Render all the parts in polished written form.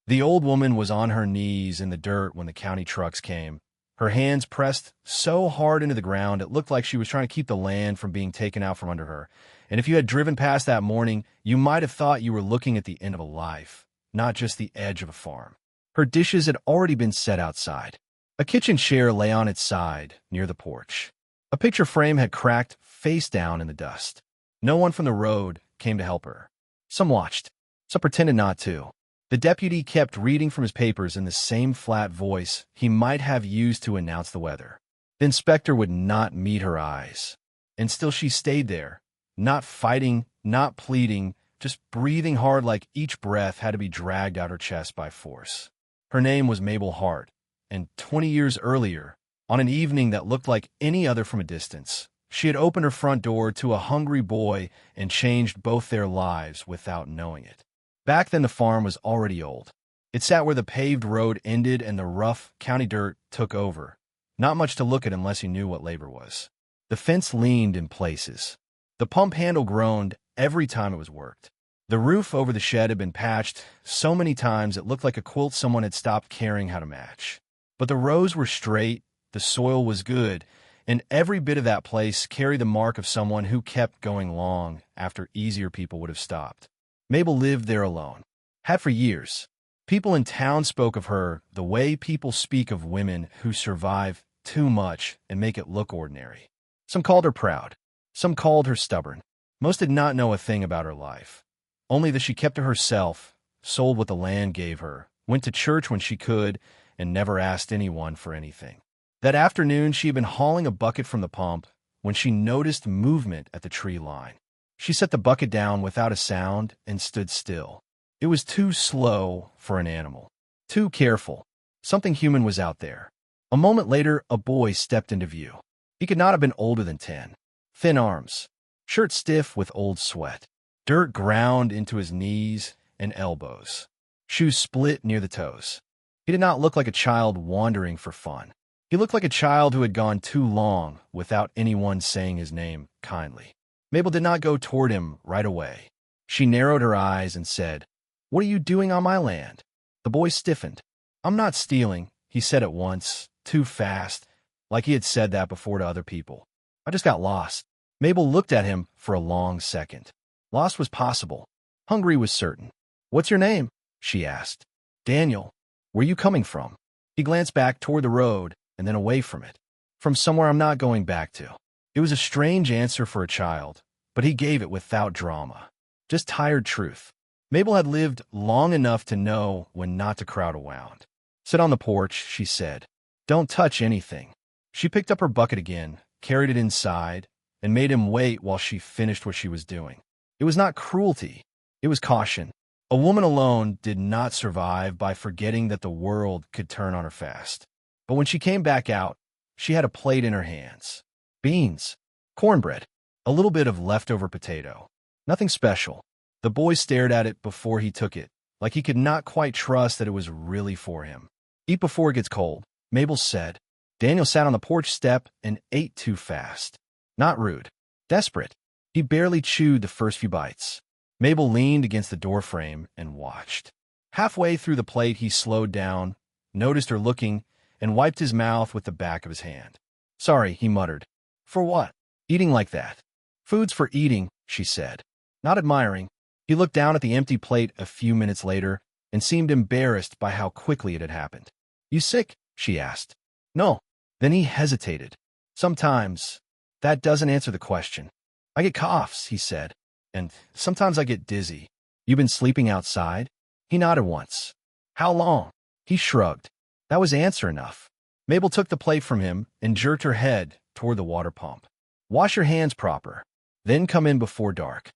The old woman was on her knees in the dirt when the county trucks came, her hands pressed so hard into the ground it looked like she was trying to keep the land from being taken out from under her. And if you had driven past that morning, you might have thought you were looking at the end of a life, not just the edge of a farm. Her dishes had already been set outside. A kitchen chair lay on its side, near the porch. A picture frame had cracked face down in the dust. No one from the road came to help her. Some watched. Some pretended not to. The deputy kept reading from his papers in the same flat voice he might have used to announce the weather. The inspector would not meet her eyes. And still she stayed there, not fighting, not pleading, just breathing hard like each breath had to be dragged out her chest by force. Her name was Mabel Hart, and 20 years earlier, on an evening that looked like any other from a distance, she had opened her front door to a hungry boy and changed both their lives without knowing it. Back then, the farm was already old. It sat where the paved road ended and the rough county dirt took over. Not much to look at unless you knew what labor was. The fence leaned in places. The pump handle groaned every time it was worked. The roof over the shed had been patched so many times it looked like a quilt someone had stopped caring how to match. But the rows were straight, the soil was good, and every bit of that place carried the mark of someone who kept going long after easier people would have stopped. Mabel lived there alone. Had for years. People in town spoke of her the way people speak of women who survive too much and make it look ordinary. Some called her proud. Some called her stubborn. Most did not know a thing about her life. Only that she kept to herself, sold what the land gave her, went to church when she could, and never asked anyone for anything. That afternoon, she had been hauling a bucket from the pump when she noticed movement at the tree line. She set the bucket down without a sound and stood still. It was too slow for an animal. Too careful. Something human was out there. A moment later, a boy stepped into view. He could not have been older than 10. Thin arms. Shirt stiff with old sweat. Dirt ground into his knees and elbows. Shoes split near the toes. He did not look like a child wandering for fun. He looked like a child who had gone too long without anyone saying his name kindly. Mabel did not go toward him right away. She narrowed her eyes and said, "What are you doing on my land?" The boy stiffened. "I'm not stealing," he said at once, too fast, like he had said that before to other people. "I just got lost." Mabel looked at him for a long second. Lost was possible. Hungry was certain. "What's your name?" she asked. "Daniel. Where are you coming from?" He glanced back toward the road and then away from it. "From somewhere I'm not going back to." It was a strange answer for a child, but he gave it without drama. Just tired truth. Mabel had lived long enough to know when not to crowd around. "Sit on the porch," she said. "Don't touch anything." She picked up her bucket again, carried it inside, and made him wait while she finished what she was doing. It was not cruelty. It was caution. A woman alone did not survive by forgetting that the world could turn on her fast. But when she came back out, she had a plate in her hands. Beans. Cornbread. A little bit of leftover potato. Nothing special. The boy stared at it before he took it, like he could not quite trust that it was really for him. "Eat before it gets cold," Mabel said. Daniel sat on the porch step and ate too fast. Not rude. Desperate. He barely chewed the first few bites. Mabel leaned against the doorframe and watched. Halfway through the plate, he slowed down, noticed her looking, and wiped his mouth with the back of his hand. "Sorry," he muttered. "For what?" "Eating like that." "Food's for eating," she said. Not admiring. He looked down at the empty plate a few minutes later and seemed embarrassed by how quickly it had happened. "You sick?" she asked. "No." Then he hesitated. "Sometimes. That doesn't answer the question." "I get coughs," he said. "And sometimes I get dizzy." "You been sleeping outside?" He nodded once. "How long?" He shrugged. That was answer enough. Mabel took the plate from him and jerked her head toward the water pump. "Wash your hands proper. Then come in before dark."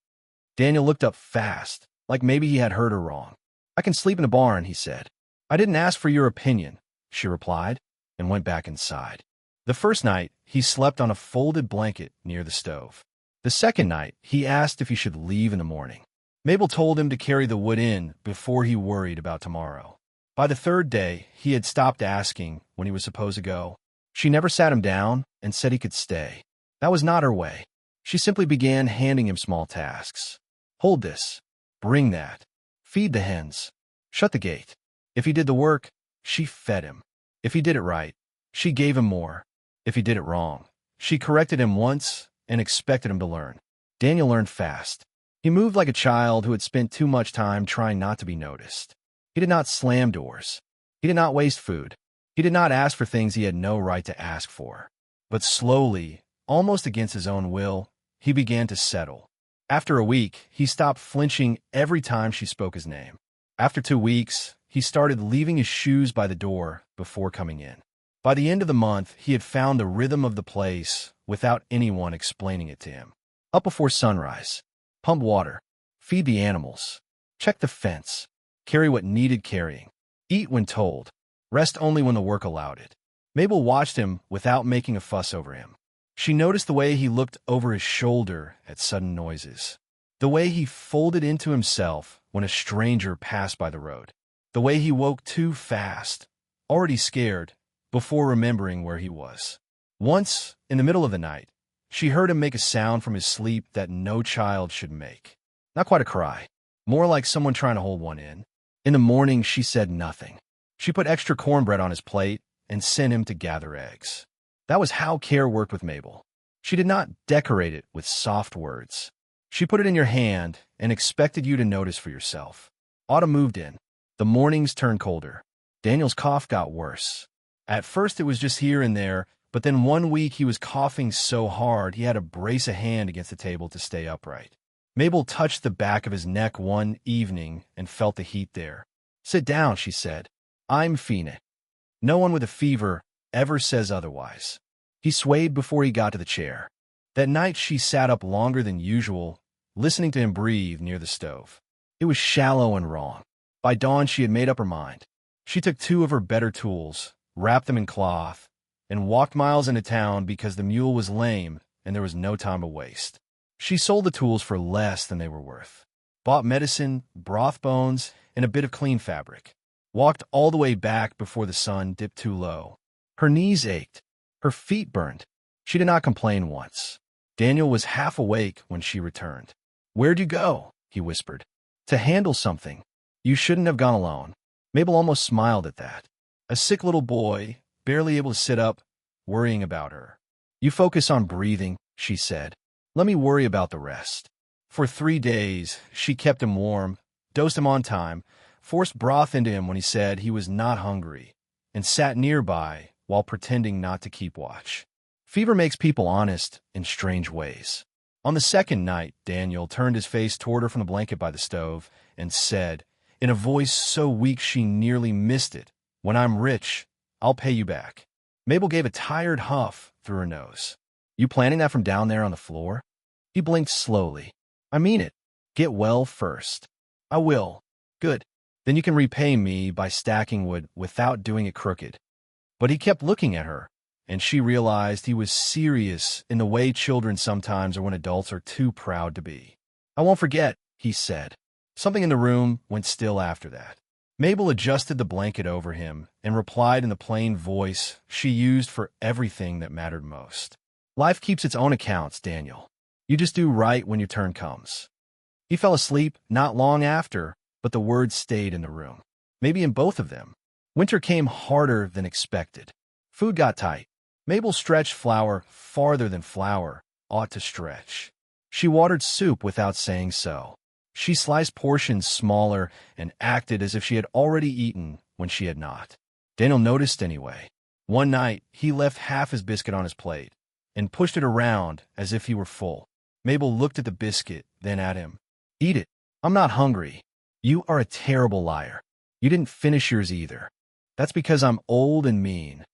Daniel looked up fast, like maybe he had heard her wrong. "I can sleep in a barn," he said. "I didn't ask for your opinion," she replied, and went back inside. The first night, he slept on a folded blanket near the stove. The second night, he asked if he should leave in the morning. Mabel told him to carry the wood in before he worried about tomorrow. By the third day, he had stopped asking when he was supposed to go. She never sat him down and said he could stay. That was not her way. She simply began handing him small tasks. "Hold this. Bring that. Feed the hens. Shut the gate." If he did the work, she fed him. If he did it right, she gave him more. If he did it wrong, she corrected him once and expected him to learn. Daniel learned fast. He moved like a child who had spent too much time trying not to be noticed. He did not slam doors. He did not waste food. He did not ask for things he had no right to ask for. But slowly, almost against his own will, he began to settle. After a week, he stopped flinching every time she spoke his name. After 2 weeks, he started leaving his shoes by the door before coming in. By the end of the month, he had found the rhythm of the place without anyone explaining it to him. Up before sunrise, pump water, feed the animals, check the fence, carry what needed carrying, eat when told, rest only when the work allowed it. Mabel watched him without making a fuss over him. She noticed the way he looked over his shoulder at sudden noises, the way he folded into himself when a stranger passed by the road, the way he woke too fast, already scared, before remembering where he was. Once, in the middle of the night, she heard him make a sound from his sleep that no child should make. Not quite a cry, more like someone trying to hold one in. In the morning, she said nothing. She put extra cornbread on his plate and sent him to gather eggs. That was how care worked with Mabel. She did not decorate it with soft words. She put it in your hand and expected you to notice for yourself. Autumn moved in. The mornings turned colder. Daniel's cough got worse. At first, it was just here and there, but then one week he was coughing so hard he had to brace a hand against the table to stay upright. Mabel touched the back of his neck one evening and felt the heat there. "Sit down," she said. "I'm feeling it." No one with a fever ever says otherwise. He swayed before he got to the chair. That night she sat up longer than usual, listening to him breathe near the stove. It was shallow and wrong. By dawn she had made up her mind. She took 2 of her better tools, wrapped them in cloth, and walked miles into town because the mule was lame and there was no time to waste. She sold the tools for less than they were worth, bought medicine, broth bones, and a bit of clean fabric, walked all the way back before the sun dipped too low. Her knees ached. Her feet burned. She did not complain once. Daniel was half awake when she returned. "Where'd you go?" he whispered. "To handle something. You shouldn't have gone alone." Mabel almost smiled at that. A sick little boy, barely able to sit up, worrying about her. "You focus on breathing," she said. "Let me worry about the rest." For 3 days, she kept him warm, dosed him on time, forced broth into him when he said he was not hungry, and sat nearby while pretending not to keep watch. Fever makes people honest in strange ways. On the second night, Daniel turned his face toward her from the blanket by the stove and said, in a voice so weak she nearly missed it, "When I'm rich, I'll pay you back." Mabel gave a tired huff through her nose. "You planning that from down there on the floor?" He blinked slowly. "I mean it. Get well first." "I will." "Good. Then you can repay me by stacking wood without doing it crooked." But he kept looking at her, and she realized he was serious in the way children sometimes are when adults are too proud to be. "I won't forget," he said. Something in the room went still after that. Mabel adjusted the blanket over him and replied in the plain voice she used for everything that mattered most. "Life keeps its own accounts, Daniel. You just do right when your turn comes." He fell asleep not long after, but the words stayed in the room. Maybe in both of them. Winter came harder than expected. Food got tight. Mabel stretched flour farther than flour ought to stretch. She watered soup without saying so. She sliced portions smaller and acted as if she had already eaten when she had not. Daniel noticed anyway. One night, he left half his biscuit on his plate and pushed it around as if he were full. Mabel looked at the biscuit, then at him. "Eat it. I'm not hungry." "You are a terrible liar. You didn't finish yours either." "That's because I'm old and mean."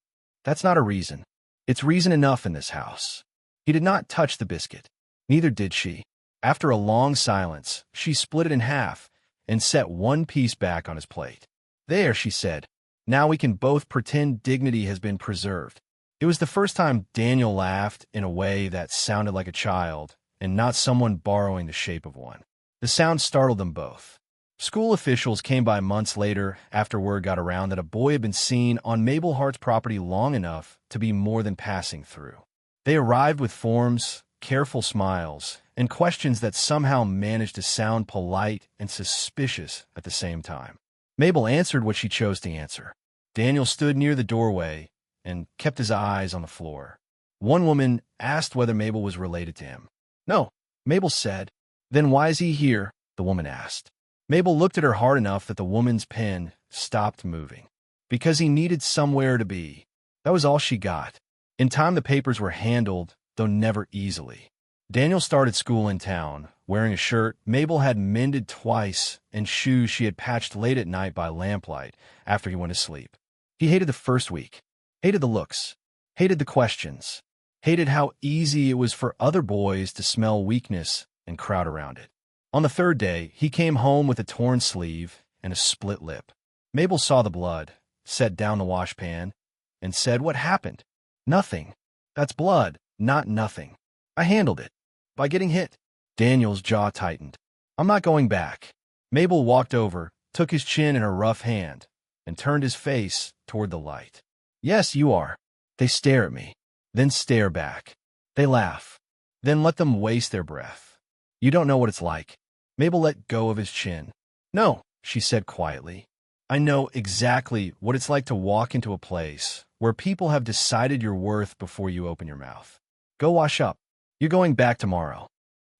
"That's not a reason. It's reason enough in this house." He did not touch the biscuit. Neither did she. After a long silence, she split it in half and set one piece back on his plate. "There," she said. "Now we can both pretend dignity has been preserved." It was the first time Daniel laughed in a way that sounded like a child and not someone borrowing the shape of one. The sound startled them both. School officials came by months later after word got around that a boy had been seen on Mabel Hart's property long enough to be more than passing through. They arrived with forms, careful smiles, and questions that somehow managed to sound polite and suspicious at the same time. Mabel answered what she chose to answer. Daniel stood near the doorway and kept his eyes on the floor. One woman asked whether Mabel was related to him. No, Mabel said. Then why is he here? The woman asked. Mabel looked at her hard enough that the woman's pen stopped moving. Because he needed somewhere to be. That was all she got. In time, the papers were handled, though never easily. Daniel started school in town, wearing a shirt Mabel had mended twice and shoes she had patched late at night by lamplight after he went to sleep. He hated the first week, hated the looks, hated the questions, hated how easy it was for other boys to smell weakness and crowd around it. On the third day, he came home with a torn sleeve and a split lip. Mabel saw the blood, set down the washpan, and said, "What happened?" "Nothing. That's blood, not nothing. I handled it. By getting hit." Daniel's jaw tightened. "I'm not going back." Mabel walked over, took his chin in her rough hand, and turned his face toward the light. "Yes, you are." They stare at me, then stare back. They laugh, then let them waste their breath. "You don't know what it's like." Mabel let go of his chin. "No," she said quietly. "I know exactly what it's like to walk into a place where people have decided your worth before you open your mouth. Go wash up. You're going back tomorrow."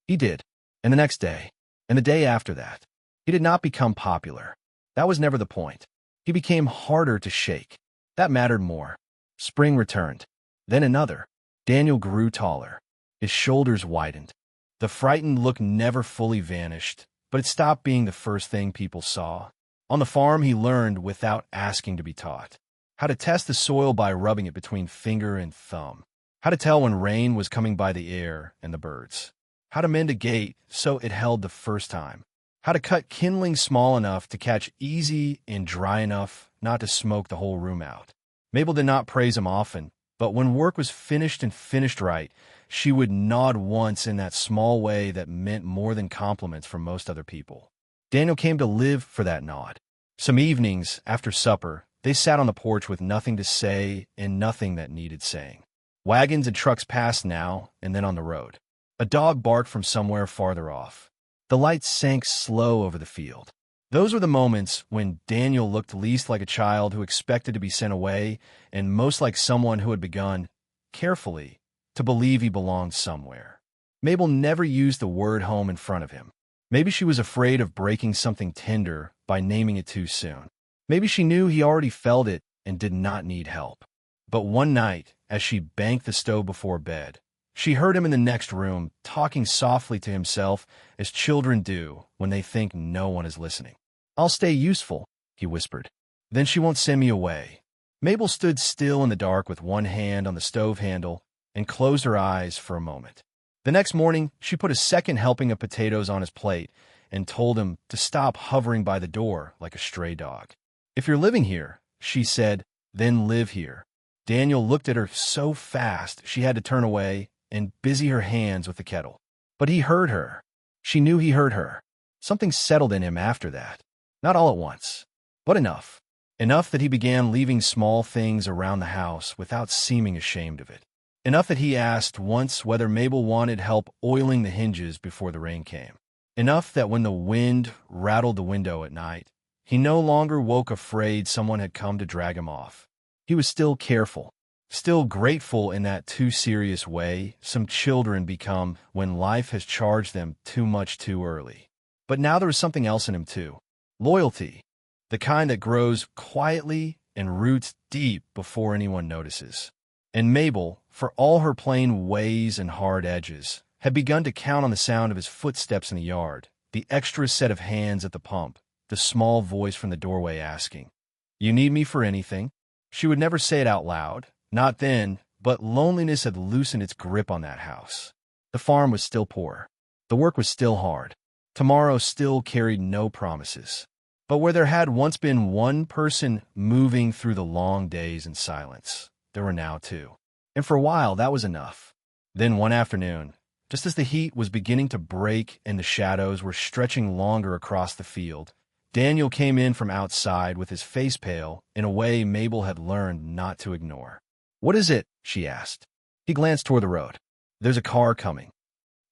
He did, and the next day, and the day after that. He did not become popular. That was never the point. He became harder to shake. That mattered more. Spring returned. Then another. Daniel grew taller. His shoulders widened. The frightened look never fully vanished, but it stopped being the first thing people saw. On the farm, he learned without asking to be taught. How to test the soil by rubbing it between finger and thumb. How to tell when rain was coming by the air and the birds. How to mend a gate so it held the first time. How to cut kindling small enough to catch easy and dry enough not to smoke the whole room out. Mabel did not praise him often, but when work was finished and finished right, she would nod once in that small way that meant more than compliments from most other people. Daniel came to live for that nod. Some evenings, after supper, they sat on the porch with nothing to say and nothing that needed saying. Wagons and trucks passed now and then on the road. A dog barked from somewhere farther off. The light sank slow over the field. Those were the moments when Daniel looked least like a child who expected to be sent away and most like someone who had begun, carefully, to believe he belonged somewhere. Mabel never used the word home in front of him. Maybe she was afraid of breaking something tender by naming it too soon. Maybe she knew he already felt it and did not need help. But one night, as she banked the stove before bed, she heard him in the next room talking softly to himself as children do when they think no one is listening. "I'll stay useful," he whispered. "Then she won't send me away." Mabel stood still in the dark with one hand on the stove handle and closed her eyes for a moment. The next morning, she put a second helping of potatoes on his plate and told him to stop hovering by the door like a stray dog. "If you're living here," she said, "then live here." Daniel looked at her so fast she had to turn away and busy her hands with the kettle. But he heard her. She knew he heard her. Something settled in him after that. Not all at once, but enough. Enough that he began leaving small things around the house without seeming ashamed of it. Enough that he asked once whether Mabel wanted help oiling the hinges before the rain came. Enough that when the wind rattled the window at night, he no longer woke afraid someone had come to drag him off. He was still careful, still grateful in that too serious way some children become when life has charged them too much too early. But now there was something else in him too. Loyalty, the kind that grows quietly and roots deep before anyone notices. And Mabel, for all her plain ways and hard edges, had begun to count on the sound of his footsteps in the yard, the extra set of hands at the pump, the small voice from the doorway asking, "You need me for anything?" She would never say it out loud, not then, but loneliness had loosened its grip on that house. The farm was still poor. The work was still hard. Tomorrow still carried no promises. But where there had once been one person moving through the long days in silence, there were now two. And for a while, that was enough. Then one afternoon, just as the heat was beginning to break and the shadows were stretching longer across the field, Daniel came in from outside with his face pale in a way Mabel had learned not to ignore. "What is it?" she asked. He glanced toward the road. "There's a car coming."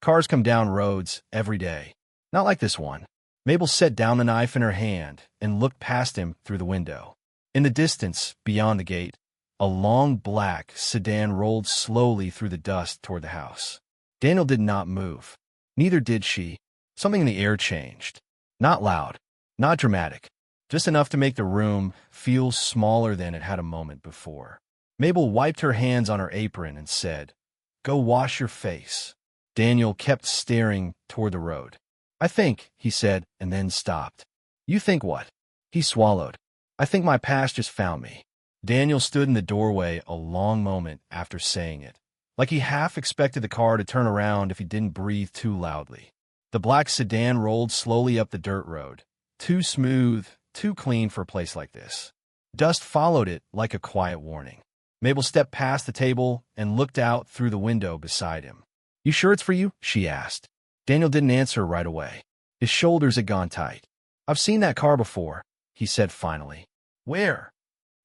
Cars come down roads every day. Not like this one. Mabel set down the knife in her hand and looked past him through the window. In the distance, beyond the gate, a long black sedan rolled slowly through the dust toward the house. Daniel did not move. Neither did she. Something in the air changed. Not loud, not dramatic, just enough to make the room feel smaller than it had a moment before. Mabel wiped her hands on her apron and said, "Go wash your face." Daniel kept staring toward the road. "I think," he said, and then stopped. "You think what?" He swallowed. "I think my past just found me." Daniel stood in the doorway a long moment after saying it, like he half expected the car to turn around if he didn't breathe too loudly. The black sedan rolled slowly up the dirt road, too smooth, too clean for a place like this. Dust followed it like a quiet warning. Mabel stepped past the table and looked out through the window beside him. "You sure it's for you?" she asked. Daniel didn't answer right away. His shoulders had gone tight. "I've seen that car before," he said finally. "Where?"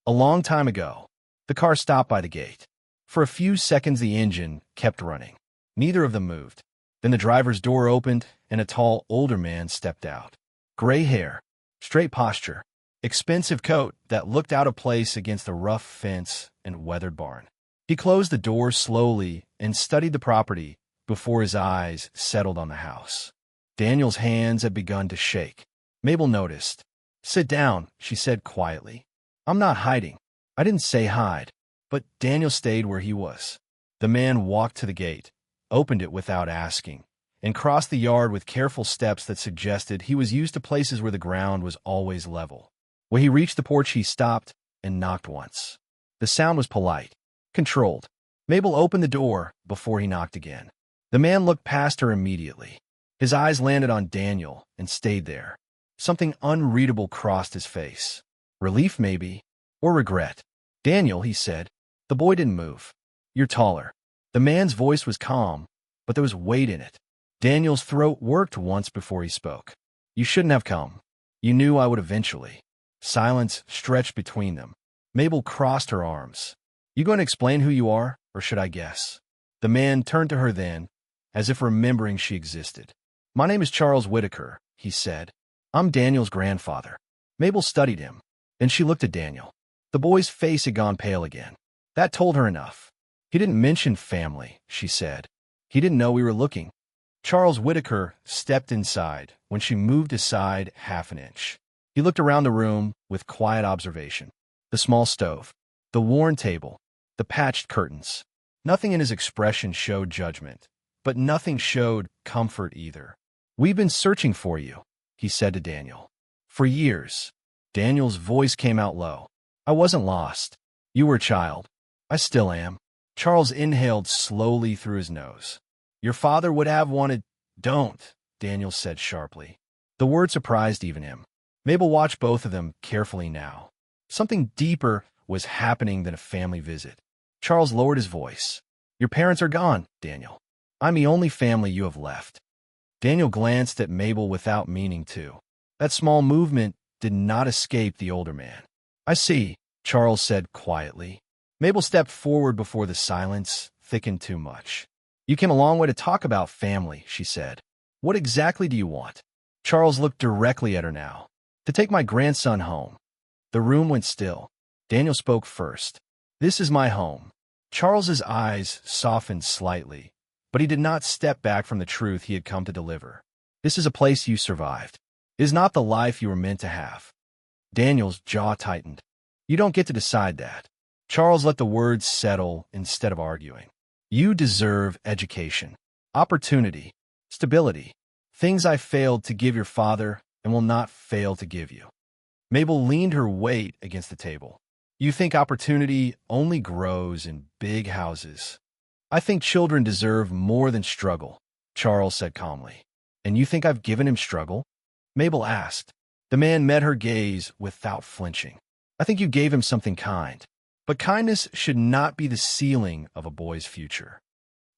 "A long time ago." The car stopped by the gate. For a few seconds the engine kept running. Neither of them moved. Then the driver's door opened and a tall, older man stepped out. Gray hair, straight posture, expensive coat that looked out of place against the rough fence and weathered barn. He closed the door slowly and studied the property before his eyes settled on the house. Daniel's hands had begun to shake. Mabel noticed. "Sit down," she said quietly. "I'm not hiding." I didn't say hide, but Daniel stayed where he was. The man walked to the gate, opened it without asking, and crossed the yard with careful steps that suggested he was used to places where the ground was always level. When he reached the porch, he stopped and knocked once. The sound was polite, controlled. Mabel opened the door before he knocked again. The man looked past her immediately. His eyes landed on Daniel and stayed there. Something unreadable crossed his face. Relief, maybe, or regret. "Daniel," he said. The boy didn't move. "You're taller." The man's voice was calm, but there was weight in it. Daniel's throat worked once before he spoke. "You shouldn't have come. You knew I would eventually." Silence stretched between them. Mabel crossed her arms. "You going to explain who you are, or should I guess?" The man turned to her then, as if remembering she existed. "My name is Charles Whitaker," he said. "I'm Daniel's grandfather." Mabel studied him. Then she looked at Daniel. The boy's face had gone pale again. That told her enough. "He didn't mention family," she said. "He didn't know we were looking." Charles Whitaker stepped inside when she moved aside half an inch. He looked around the room with quiet observation. The small stove, the worn table, the patched curtains. Nothing in his expression showed judgment, but nothing showed comfort either. "We've been searching for you," he said to Daniel. "For years." Daniel's voice came out low. "I wasn't lost. You were a child. I still am." Charles inhaled slowly through his nose. "Your father would have wanted—" "Don't," Daniel said sharply. The word surprised even him. Mabel watched both of them carefully now. Something deeper was happening than a family visit. Charles lowered his voice. "Your parents are gone, Daniel. I'm the only family you have left." Daniel glanced at Mabel without meaning to. That small movement did not escape the older man. "I see," Charles said quietly. Mabel stepped forward before the silence thickened too much. "You came a long way to talk about family," she said. "What exactly do you want?" Charles looked directly at her now. "To take my grandson home." The room went still. Daniel spoke first. "This is my home." Charles's eyes softened slightly, but he did not step back from the truth he had come to deliver. "This is a place you survived. It is not the life you were meant to have." Daniel's jaw tightened. "You don't get to decide that." Charles let the words settle instead of arguing. "You deserve education, opportunity, stability, things I failed to give your father and will not fail to give you." Mabel leaned her weight against the table. "You think opportunity only grows in big houses." "I think children deserve more than struggle," Charles said calmly. "And you think I've given him struggle?" Mabel asked. The man met her gaze without flinching. "I think you gave him something kind. But kindness should not be the ceiling of a boy's future."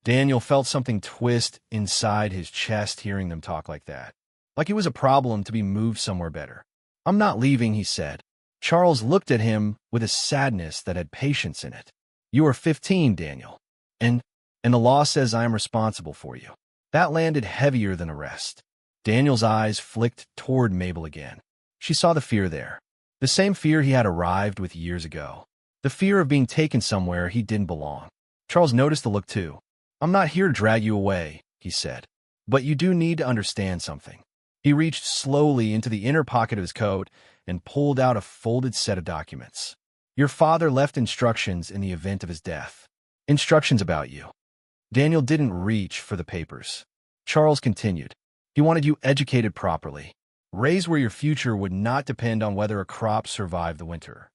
Daniel felt something twist inside his chest hearing them talk like that. Like it was a problem to be moved somewhere better. "I'm not leaving," he said. Charles looked at him with a sadness that had patience in it. "You are 15, Daniel. And the law says I am responsible for you." That landed heavier than the rest. Daniel's eyes flicked toward Mabel again. She saw the fear there. The same fear he had arrived with years ago. The fear of being taken somewhere he didn't belong. Charles noticed the look too. "I'm not here to drag you away," he said. "But you do need to understand something." He reached slowly into the inner pocket of his coat and pulled out a folded set of documents. "Your father left instructions in the event of his death. Instructions about you." Daniel didn't reach for the papers. Charles continued. "He wanted you educated properly, raised where your future would not depend on whether a crop survived the winter."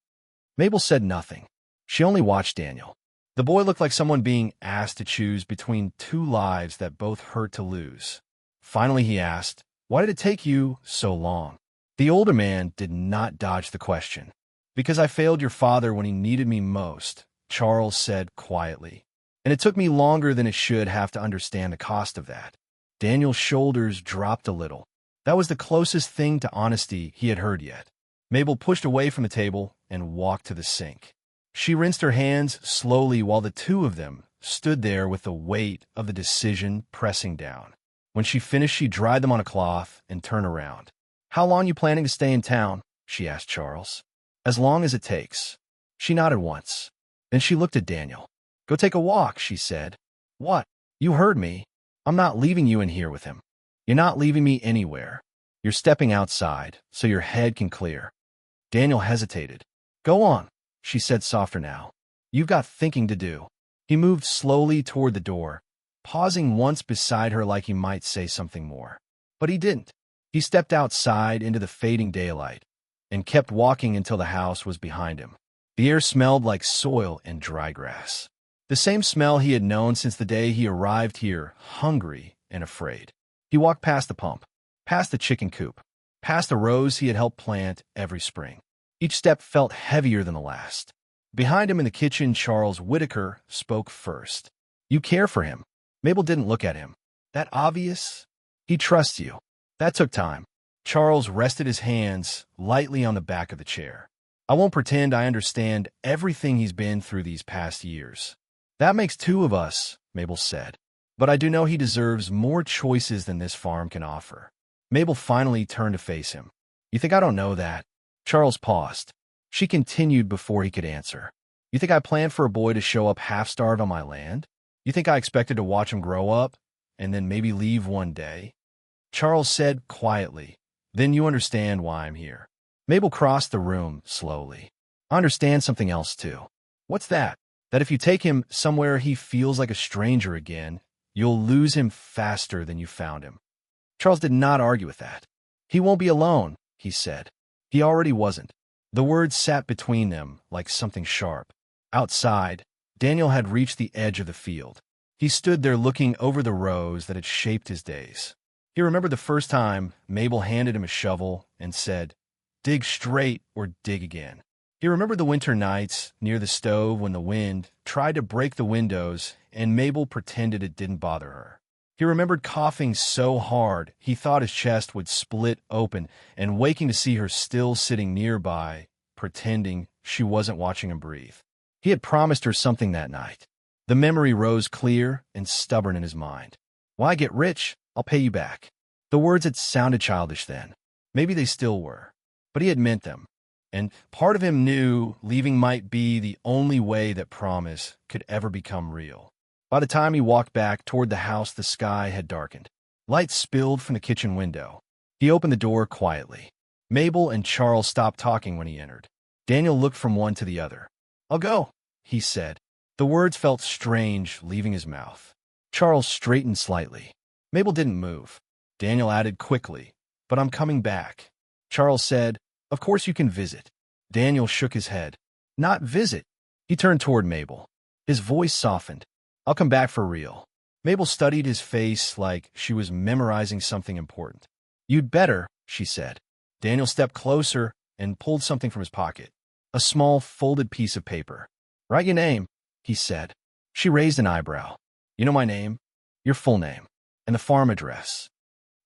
Mabel said nothing. She only watched Daniel. The boy looked like someone being asked to choose between two lives that both hurt to lose. Finally, he asked, "Why did it take you so long?" The older man did not dodge the question. "Because I failed your father when he needed me most," Charles said quietly. "And it took me longer than it should have to understand the cost of that." Daniel's shoulders dropped a little. That was the closest thing to honesty he had heard yet. Mabel pushed away from the table and walked to the sink. She rinsed her hands slowly while the two of them stood there with the weight of the decision pressing down. When she finished, she dried them on a cloth and turned around. "How long you planning to stay in town?" she asked Charles. "As long as it takes." She nodded once. Then she looked at Daniel. "Go take a walk," she said. "What? You heard me. I'm not leaving you in here with him. You're not leaving me anywhere. You're stepping outside so your head can clear." Daniel hesitated. "Go on," she said softer now. "You've got thinking to do." He moved slowly toward the door, pausing once beside her like he might say something more. But he didn't. He stepped outside into the fading daylight and kept walking until the house was behind him. The air smelled like soil and dry grass. The same smell he had known since the day he arrived here, hungry and afraid. He walked past the pump, past the chicken coop, past the rows he had helped plant every spring. Each step felt heavier than the last. Behind him in the kitchen, Charles Whitaker spoke first. "You care for him." Mabel didn't look at him. "That obvious?" "He trusts you." That took time. Charles rested his hands lightly on the back of the chair. "I won't pretend I understand everything he's been through these past years." "That makes two of us," Mabel said. "But I do know he deserves more choices than this farm can offer." Mabel finally turned to face him. "You think I don't know that?" Charles paused. She continued before he could answer. "You think I planned for a boy to show up half-starved on my land? You think I expected to watch him grow up and then maybe leave one day?" Charles said quietly, "Then you understand why I'm here." Mabel crossed the room slowly. "I understand something else too." "What's that?" "That if you take him somewhere he feels like a stranger again, you'll lose him faster than you found him." Charles did not argue with that. "He won't be alone," he said. He already wasn't. The words sat between them like something sharp. Outside, Daniel had reached the edge of the field. He stood there looking over the rows that had shaped his days. He remembered the first time Mabel handed him a shovel and said, "Dig straight or dig again." He remembered the winter nights near the stove when the wind tried to break the windows and Mabel pretended it didn't bother her. He remembered coughing so hard he thought his chest would split open and waking to see her still sitting nearby, pretending she wasn't watching him breathe. He had promised her something that night. The memory rose clear and stubborn in his mind. "Why get rich? I'll pay you back." The words had sounded childish then. Maybe they still were. But he had meant them. And part of him knew leaving might be the only way that promise could ever become real. By the time he walked back toward the house, the sky had darkened. Light spilled from the kitchen window. He opened the door quietly. Mabel and Charles stopped talking when he entered. Daniel looked from one to the other. "I'll go," he said. The words felt strange leaving his mouth. Charles straightened slightly. Mabel didn't move. Daniel added quickly, "But I'm coming back." Charles said, "Of course you can visit." Daniel shook his head. "Not visit." He turned toward Mabel. His voice softened. "I'll come back for real." Mabel studied his face like she was memorizing something important. "You'd better," she said. Daniel stepped closer and pulled something from his pocket. A small, folded piece of paper. "Write your name," he said. She raised an eyebrow. "You know my name? Your full name. And the farm address."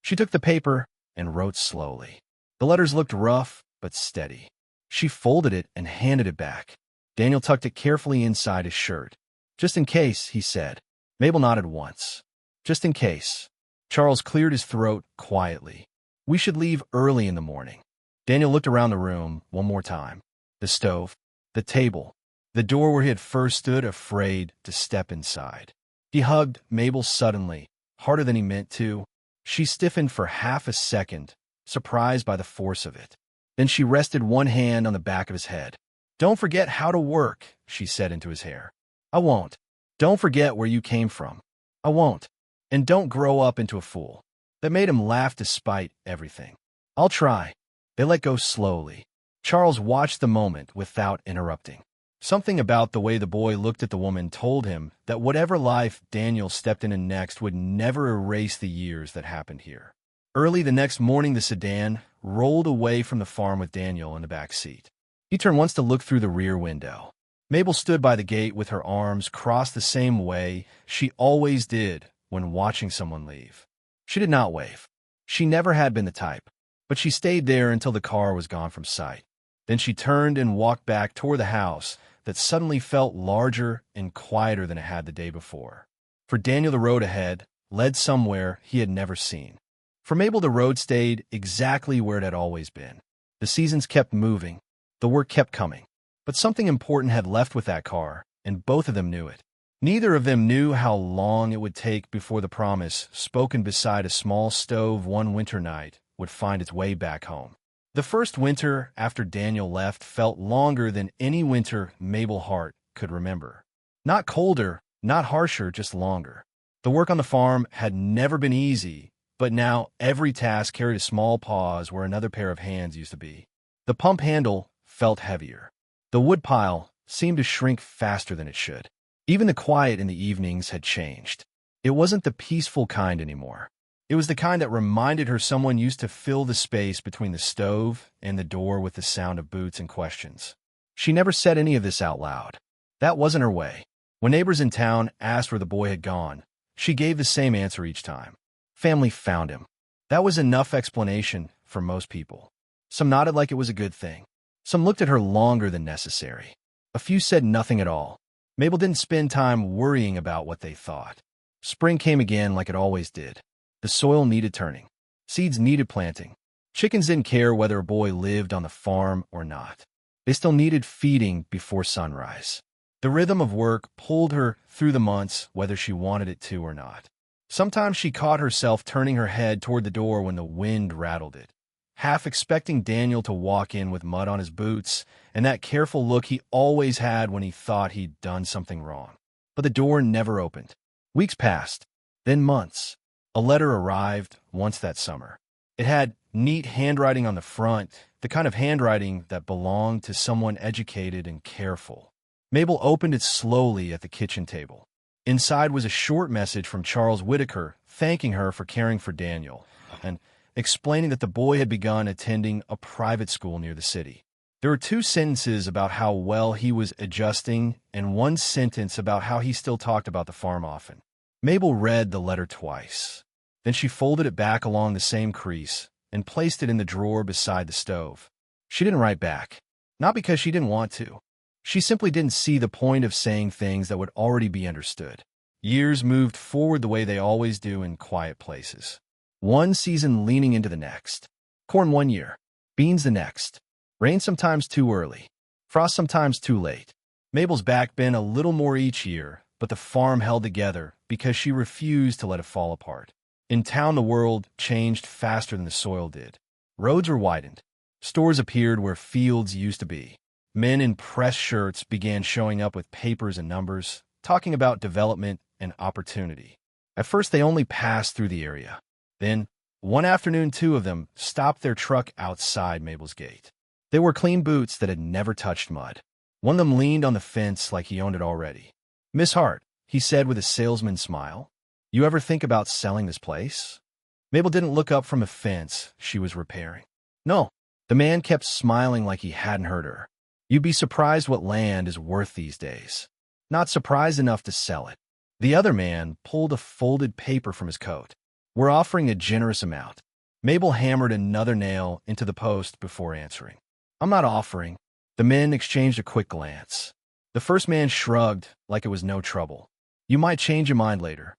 She took the paper and wrote slowly. The letters looked rough but steady. She folded it and handed it back. Daniel tucked it carefully inside his shirt. "Just in case," he said. Mabel nodded once. "Just in case." Charles cleared his throat quietly. We should leave early in the morning. Daniel looked around the room one more time. The stove, the table, the door where he had first stood afraid to step inside. He hugged Mabel suddenly, harder than he meant to. She stiffened for half a second, surprised by the force of it. Then she rested one hand on the back of his head. "Don't forget how to work," she said into his hair. "I won't. Don't forget where you came from." "I won't. And don't grow up into a fool." That made him laugh despite everything. "I'll try." They let go slowly. Charles watched the moment without interrupting. Something about the way the boy looked at the woman told him that whatever life Daniel stepped into next would never erase the years that happened here. Early the next morning, the sedan rolled away from the farm with Daniel in the back seat. He turned once to look through the rear window. Mabel stood by the gate with her arms crossed the same way she always did when watching someone leave. She did not wave. She never had been the type, but she stayed there until the car was gone from sight. Then she turned and walked back toward the house that suddenly felt larger and quieter than it had the day before. For Daniel, the road ahead led somewhere he had never seen. For Mabel, the road stayed exactly where it had always been. The seasons kept moving. The work kept coming. But something important had left with that car, and both of them knew it. Neither of them knew how long it would take before the promise, spoken beside a small stove one winter night, would find its way back home. The first winter after Daniel left felt longer than any winter Mabel Hart could remember. Not colder, not harsher, just longer. The work on the farm had never been easy, but now every task carried a small pause where another pair of hands used to be. The pump handle felt heavier. The woodpile seemed to shrink faster than it should. Even the quiet in the evenings had changed. It wasn't the peaceful kind anymore. It was the kind that reminded her someone used to fill the space between the stove and the door with the sound of boots and questions. She never said any of this out loud. That wasn't her way. When neighbors in town asked where the boy had gone, she gave the same answer each time. Family found him. That was enough explanation for most people. Some nodded like it was a good thing. Some looked at her longer than necessary. A few said nothing at all. Mabel didn't spend time worrying about what they thought. Spring came again like it always did. The soil needed turning. Seeds needed planting. Chickens didn't care whether a boy lived on the farm or not. They still needed feeding before sunrise. The rhythm of work pulled her through the months, whether she wanted it to or not. Sometimes she caught herself turning her head toward the door when the wind rattled it, half expecting Daniel to walk in with mud on his boots and that careful look he always had when he thought he'd done something wrong. But the door never opened. Weeks passed, then months. A letter arrived once that summer. It had neat handwriting on the front, the kind of handwriting that belonged to someone educated and careful. Mabel opened it slowly at the kitchen table. Inside was a short message from Charles Whitaker thanking her for caring for Daniel and explaining that the boy had begun attending a private school near the city. There were 2 sentences about how well he was adjusting and 1 sentence about how he still talked about the farm often. Mabel read the letter twice. Then she folded it back along the same crease and placed it in the drawer beside the stove. She didn't write back, not because she didn't want to. She simply didn't see the point of saying things that would already be understood. Years moved forward the way they always do in quiet places. One season leaning into the next. Corn one year, beans the next. Rain sometimes too early, frost sometimes too late. Mabel's back bent a little more each year, but the farm held together because she refused to let it fall apart. In town, the world changed faster than the soil did. Roads were widened. Stores appeared where fields used to be. Men in press shirts began showing up with papers and numbers, talking about development and opportunity. At first, they only passed through the area. Then, one afternoon, 2 of them stopped their truck outside Mabel's gate. They wore clean boots that had never touched mud. One of them leaned on the fence like he owned it already. "Miss Hart," he said with a salesman's smile, "you ever think about selling this place?" Mabel didn't look up from a fence she was repairing. "No." The man kept smiling like he hadn't heard her. "You'd be surprised what land is worth these days. Not surprised enough to sell it." The other man pulled a folded paper from his coat. "We're offering a generous amount." Mabel hammered another nail into the post before answering. "I'm not offering." The men exchanged a quick glance. The first man shrugged like it was no trouble. "You might change your mind later.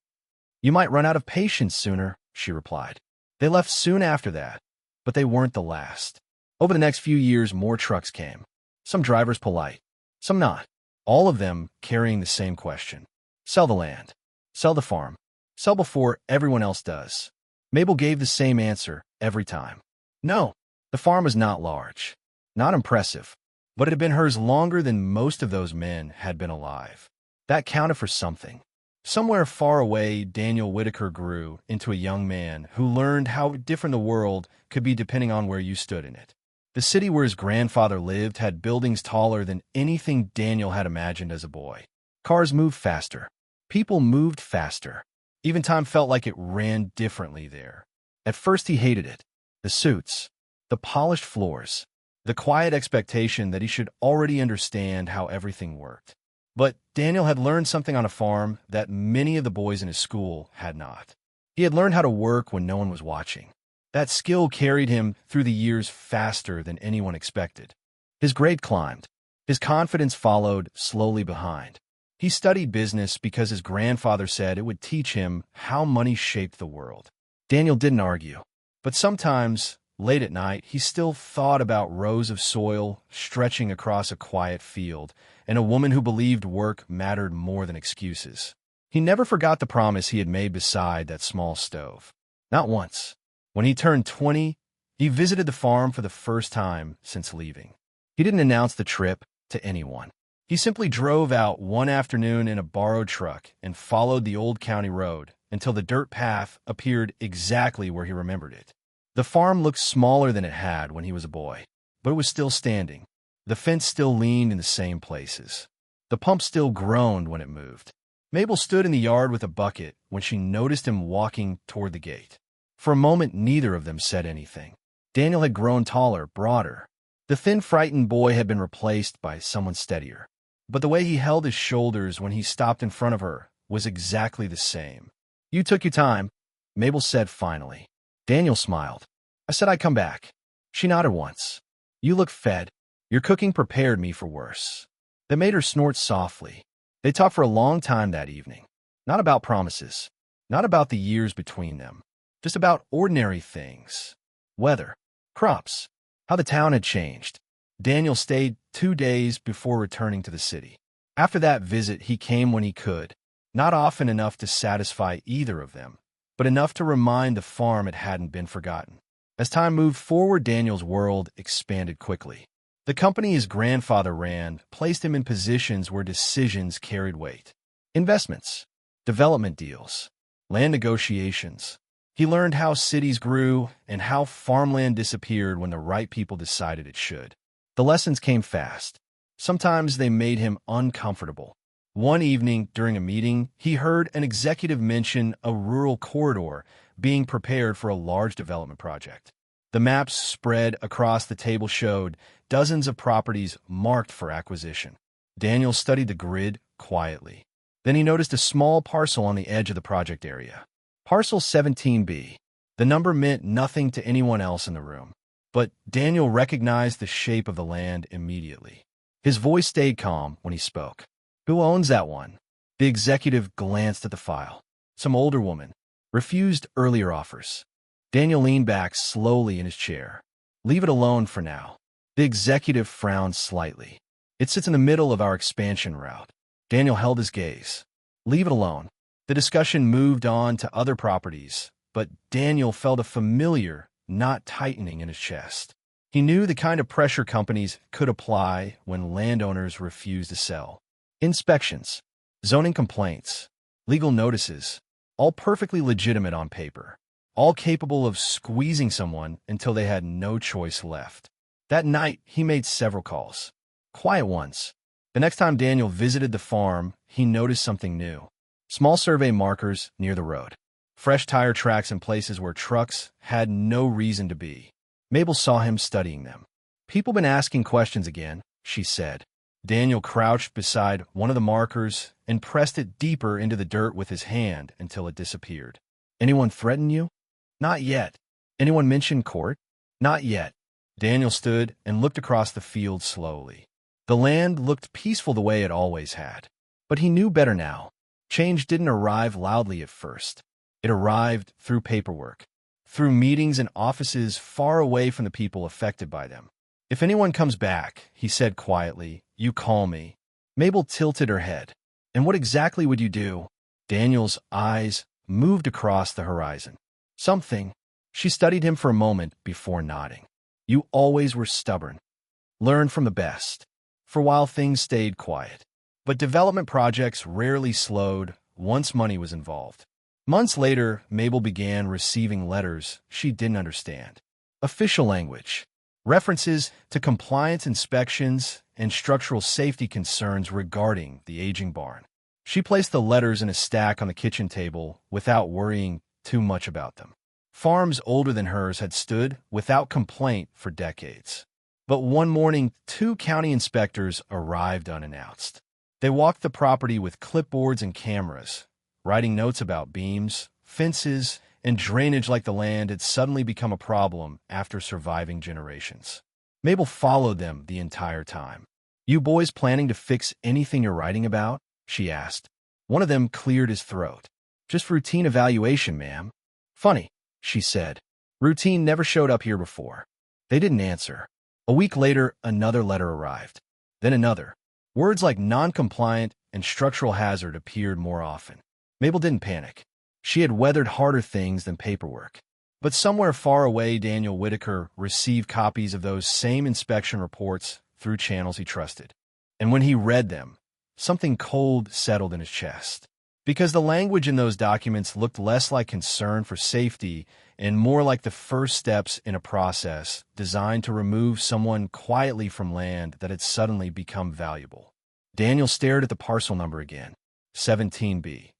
You might run out of patience sooner," she replied. They left soon after that, but they weren't the last. Over the next few years, more trucks came. Some drivers polite, some not. All of them carrying the same question. Sell the land. Sell the farm. Sell before everyone else does. Mabel gave the same answer every time. No, the farm was not large, not impressive, but it had been hers longer than most of those men had been alive. That counted for something. Somewhere far away, Daniel Whitaker grew into a young man who learned how different the world could be depending on where you stood in it. The city where his grandfather lived had buildings taller than anything Daniel had imagined as a boy. Cars moved faster. People moved faster. Even time felt like it ran differently there. At first he hated it. The suits, the polished floors, the quiet expectation that he should already understand how everything worked. But Daniel had learned something on a farm that many of the boys in his school had not. He had learned how to work when no one was watching. That skill carried him through the years faster than anyone expected. His grade climbed. His confidence followed slowly behind. He studied business because his grandfather said it would teach him how money shaped the world. Daniel didn't argue, but sometimes, late at night, he still thought about rows of soil stretching across a quiet field and a woman who believed work mattered more than excuses. He never forgot the promise he had made beside that small stove. Not once. When he turned 20, he visited the farm for the first time since leaving. He didn't announce the trip to anyone. He simply drove out one afternoon in a borrowed truck and followed the old county road until the dirt path appeared exactly where he remembered it. The farm looked smaller than it had when he was a boy, but it was still standing. The fence still leaned in the same places. The pump still groaned when it moved. Mabel stood in the yard with a bucket when she noticed him walking toward the gate. For a moment, neither of them said anything. Daniel had grown taller, broader. The thin, frightened boy had been replaced by someone steadier. But the way he held his shoulders when he stopped in front of her was exactly the same. "You took your time," Mabel said finally. Daniel smiled. "I said I'd come back." She nodded once. "You look fed. Your cooking prepared me for worse." That made her snort softly. They talked for a long time that evening. Not about promises. Not about the years between them. Just about ordinary things. Weather. Crops. How the town had changed. Daniel stayed 2 days before returning to the city. After that visit, he came when he could. Not often enough to satisfy either of them, but enough to remind the farm it hadn't been forgotten. As time moved forward, Daniel's world expanded quickly. The company his grandfather ran placed him in positions where decisions carried weight. Investments, development deals, land negotiations. He learned how cities grew and how farmland disappeared when the right people decided it should. The lessons came fast. Sometimes they made him uncomfortable. One evening during a meeting, he heard an executive mention a rural corridor being prepared for a large development project. The maps spread across the table showed dozens of properties marked for acquisition. Daniel studied the grid quietly. Then he noticed a small parcel on the edge of the project area. Parcel 17B. The number meant nothing to anyone else in the room, but Daniel recognized the shape of the land immediately. His voice stayed calm when he spoke. "Who owns that one?" The executive glanced at the file. Some older woman. Refused earlier offers. Daniel leaned back slowly in his chair. "Leave it alone for now." The executive frowned slightly. "It sits in the middle of our expansion route." Daniel held his gaze. "Leave it alone." The discussion moved on to other properties, but Daniel felt a familiar, knot tightening in his chest. He knew the kind of pressure companies could apply when landowners refused to sell. Inspections, zoning complaints, legal notices, all perfectly legitimate on paper, all capable of squeezing someone until they had no choice left. That night, he made several calls. Quiet ones. The next time Daniel visited the farm, he noticed something new. Small survey markers near the road. Fresh tire tracks in places where trucks had no reason to be. Mabel saw him studying them. "People been asking questions again," she said. Daniel crouched beside one of the markers and pressed it deeper into the dirt with his hand until it disappeared. "Anyone threaten you?" "Not yet." "Anyone mention court?" "Not yet." Daniel stood and looked across the field slowly. The land looked peaceful the way it always had. But he knew better now. Change didn't arrive loudly at first. It arrived through paperwork, through meetings and offices far away from the people affected by them. "If anyone comes back," he said quietly, "you call me." Mabel tilted her head. "And what exactly would you do?" Daniel's eyes moved across the horizon. "Something." She studied him for a moment before nodding. "You always were stubborn. Learn from the best." For a while, things stayed quiet. But development projects rarely slowed once money was involved. Months later, Mabel began receiving letters she didn't understand. Official language, references to compliance inspections, and structural safety concerns regarding the aging barn. She placed the letters in a stack on the kitchen table without worrying too much about them. Farms older than hers had stood without complaint for decades. But one morning, 2 county inspectors arrived unannounced. They walked the property with clipboards and cameras, writing notes about beams, fences, and drainage like the land had suddenly become a problem after surviving generations. Mabel followed them the entire time. "You boys planning to fix anything you're writing about?" she asked. One of them cleared his throat. "Just routine evaluation, ma'am." "Funny," she said. "Routine never showed up here before." They didn't answer. A week later, another letter arrived. Then another. Words like non-compliant and structural hazard appeared more often. Mabel didn't panic. She had weathered harder things than paperwork. But somewhere far away, Daniel Whitaker received copies of those same inspection reports through channels he trusted. And when he read them, something cold settled in his chest. Because the language in those documents looked less like concern for safety and more like the first steps in a process designed to remove someone quietly from land that had suddenly become valuable. Daniel stared at the parcel number again, 17B.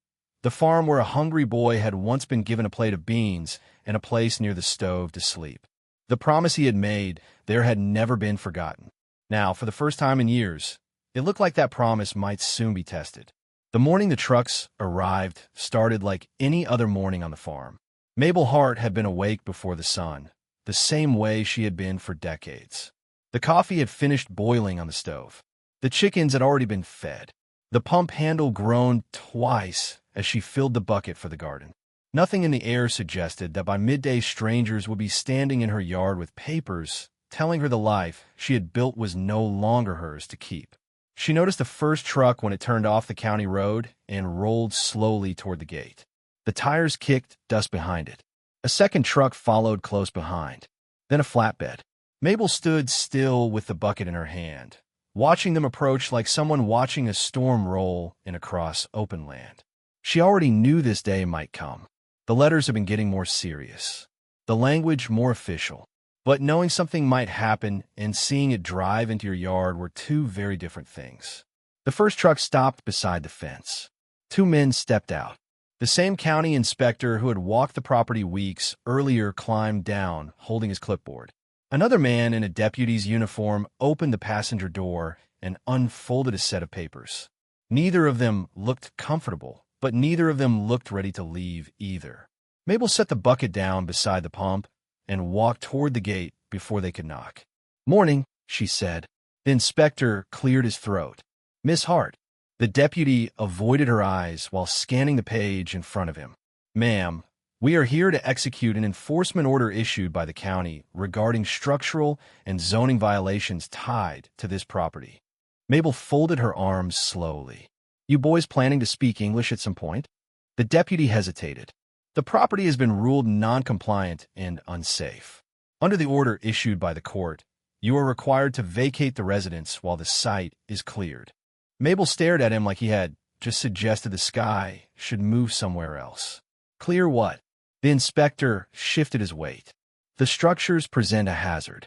The farm where a hungry boy had once been given a plate of beans and a place near the stove to sleep. The promise he had made there had never been forgotten. Now, for the first time in years, it looked like that promise might soon be tested. The morning the trucks arrived started like any other morning on the farm. Mabel Hart had been awake before the sun, the same way she had been for decades. The coffee had finished boiling on the stove. The chickens had already been fed. The pump handle groaned twice as she filled the bucket for the garden. Nothing in the air suggested that by midday strangers would be standing in her yard with papers telling her the life she had built was no longer hers to keep. She noticed the first truck when it turned off the county road and rolled slowly toward the gate. The tires kicked dust behind it. A second truck followed close behind. Then a flatbed. Mabel stood still with the bucket in her hand, watching them approach like someone watching a storm roll in across open land. She already knew this day might come. The letters had been getting more serious, the language more official. But knowing something might happen and seeing it drive into your yard were two very different things. The first truck stopped beside the fence. 2 men stepped out. The same county inspector who had walked the property weeks earlier climbed down, holding his clipboard. Another man in a deputy's uniform opened the passenger door and unfolded a set of papers. Neither of them looked comfortable, but neither of them looked ready to leave either. Mabel set the bucket down beside the pump and walked toward the gate before they could knock. "Morning," she said. The inspector cleared his throat. "Miss Hart." The deputy avoided her eyes while scanning the page in front of him. "Ma'am, we are here to execute an enforcement order issued by the county regarding structural and zoning violations tied to this property." Mabel folded her arms slowly. "You boys planning to speak English at some point?" The deputy hesitated. "The property has been ruled non-compliant and unsafe. Under the order issued by the court, you are required to vacate the residence while the site is cleared." Mabel stared at him like he had just suggested the sky should move somewhere else. "Clear what?" The inspector shifted his weight. "The structures present a hazard."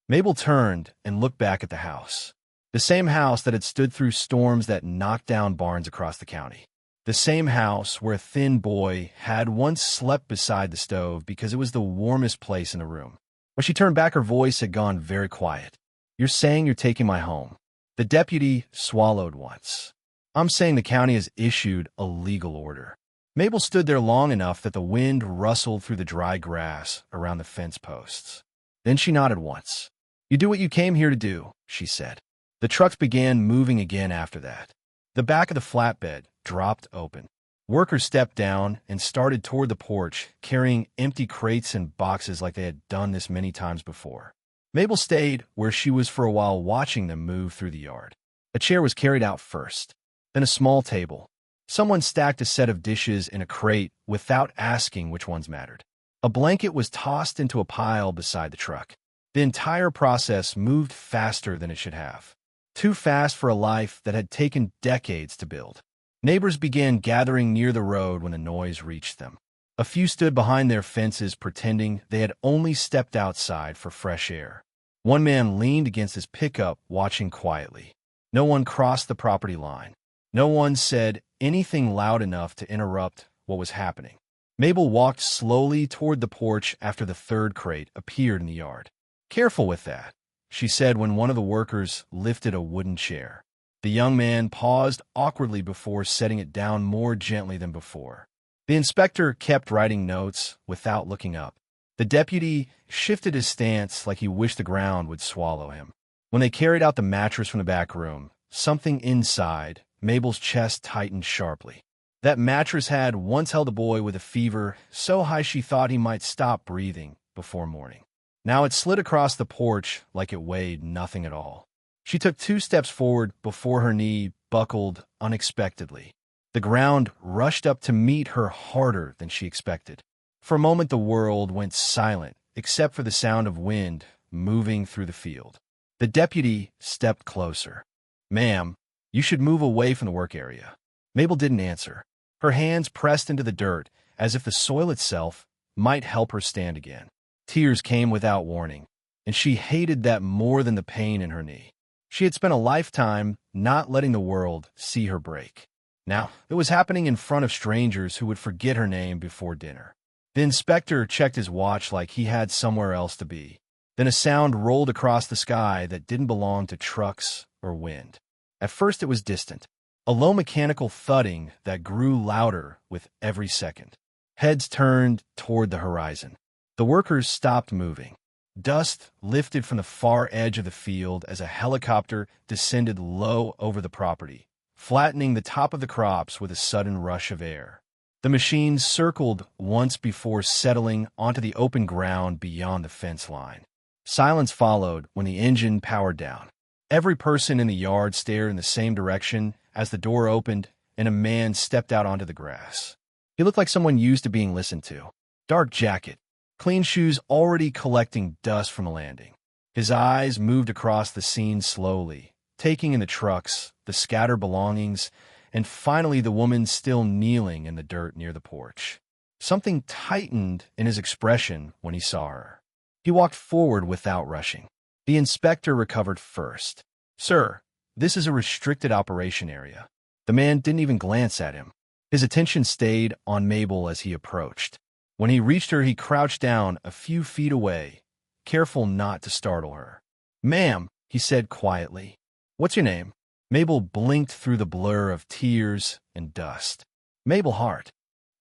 Mabel turned and looked back at the house. The same house that had stood through storms that knocked down barns across the county. The same house where a thin boy had once slept beside the stove because it was the warmest place in the room. When she turned back, her voice had gone very quiet. "You're saying you're taking my home?" The deputy swallowed once. "I'm saying the county has issued a legal order." Mabel stood there long enough that the wind rustled through the dry grass around the fence posts. Then she nodded once. "You do what you came here to do," she said. The trucks began moving again after that. The back of the flatbed dropped open. Workers stepped down and started toward the porch, carrying empty crates and boxes like they had done this many times before. Mabel stayed where she was for a while, watching them move through the yard. A chair was carried out first, then a small table. Someone stacked a set of dishes in a crate without asking which ones mattered. A blanket was tossed into a pile beside the truck. The entire process moved faster than it should have. Too fast for a life that had taken decades to build. Neighbors began gathering near the road when the noise reached them. A few stood behind their fences pretending they had only stepped outside for fresh air. One man leaned against his pickup, watching quietly. No one crossed the property line. No one said anything loud enough to interrupt what was happening. Mabel walked slowly toward the porch after the third crate appeared in the yard. "Careful with that," she said when one of the workers lifted a wooden chair. The young man paused awkwardly before setting it down more gently than before. The inspector kept writing notes without looking up. The deputy shifted his stance like he wished the ground would swallow him. When they carried out the mattress from the back room, something inside Mabel's chest tightened sharply. That mattress had once held a boy with a fever so high she thought he might stop breathing before morning. Now it slid across the porch like it weighed nothing at all. She took 2 steps forward before her knee buckled unexpectedly. The ground rushed up to meet her harder than she expected. For a moment the world went silent, except for the sound of wind moving through the field. The deputy stepped closer. "Ma'am, you should move away from the work area." Mabel didn't answer. Her hands pressed into the dirt, as if the soil itself might help her stand again. Tears came without warning, and she hated that more than the pain in her knee. She had spent a lifetime not letting the world see her break. Now, it was happening in front of strangers who would forget her name before dinner. The inspector checked his watch like he had somewhere else to be. Then a sound rolled across the sky that didn't belong to trucks or wind. At first it was distant, a low mechanical thudding that grew louder with every second. Heads turned toward the horizon. The workers stopped moving. Dust lifted from the far edge of the field as a helicopter descended low over the property, flattening the top of the crops with a sudden rush of air. The machine circled once before settling onto the open ground beyond the fence line. Silence followed when the engine powered down. Every person in the yard stared in the same direction as the door opened and a man stepped out onto the grass. He looked like someone used to being listened to. Dark jacket, clean shoes already collecting dust from the landing. His eyes moved across the scene slowly, taking in the trucks, the scattered belongings, and finally the woman still kneeling in the dirt near the porch. Something tightened in his expression when he saw her. He walked forward without rushing. The inspector recovered first. "Sir, this is a restricted operation area." The man didn't even glance at him. His attention stayed on Mabel as he approached. When he reached her, he crouched down a few feet away, careful not to startle her. "Ma'am," he said quietly. "What's your name?" Mabel blinked through the blur of tears and dust. "Mabel Hart."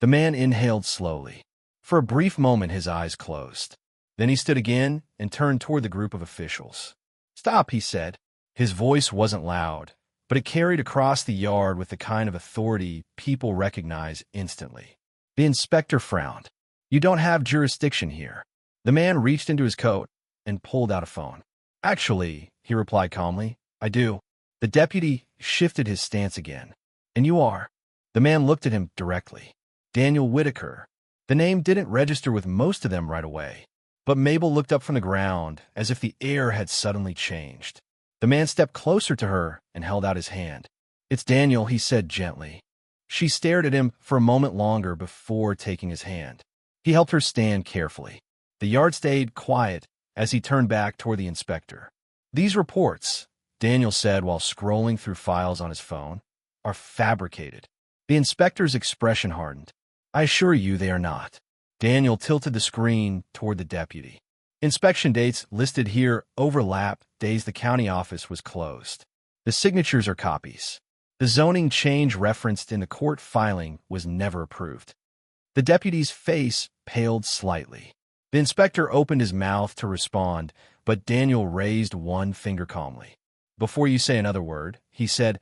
The man inhaled slowly. For a brief moment, his eyes closed. Then he stood again and turned toward the group of officials. "Stop," he said. His voice wasn't loud, but it carried across the yard with the kind of authority people recognize instantly. The inspector frowned. "You don't have jurisdiction here." The man reached into his coat and pulled out a phone. "Actually," he replied calmly, "I do." The deputy shifted his stance again. "And you are?" The man looked at him directly. "Daniel Whitaker." The name didn't register with most of them right away, but Mabel looked up from the ground as if the air had suddenly changed. The man stepped closer to her and held out his hand. "It's Daniel," he said gently. She stared at him for a moment longer before taking his hand. He helped her stand carefully. The yard stayed quiet as he turned back toward the inspector. "These reports," Daniel said while scrolling through files on his phone, "are fabricated." The inspector's expression hardened. "I assure you they are not." Daniel tilted the screen toward the deputy. "Inspection dates listed here overlap days the county office was closed. The signatures are copies. The zoning change referenced in the court filing was never approved." The deputy's face paled slightly. The inspector opened his mouth to respond, but Daniel raised one finger calmly. "Before you say another word," he said,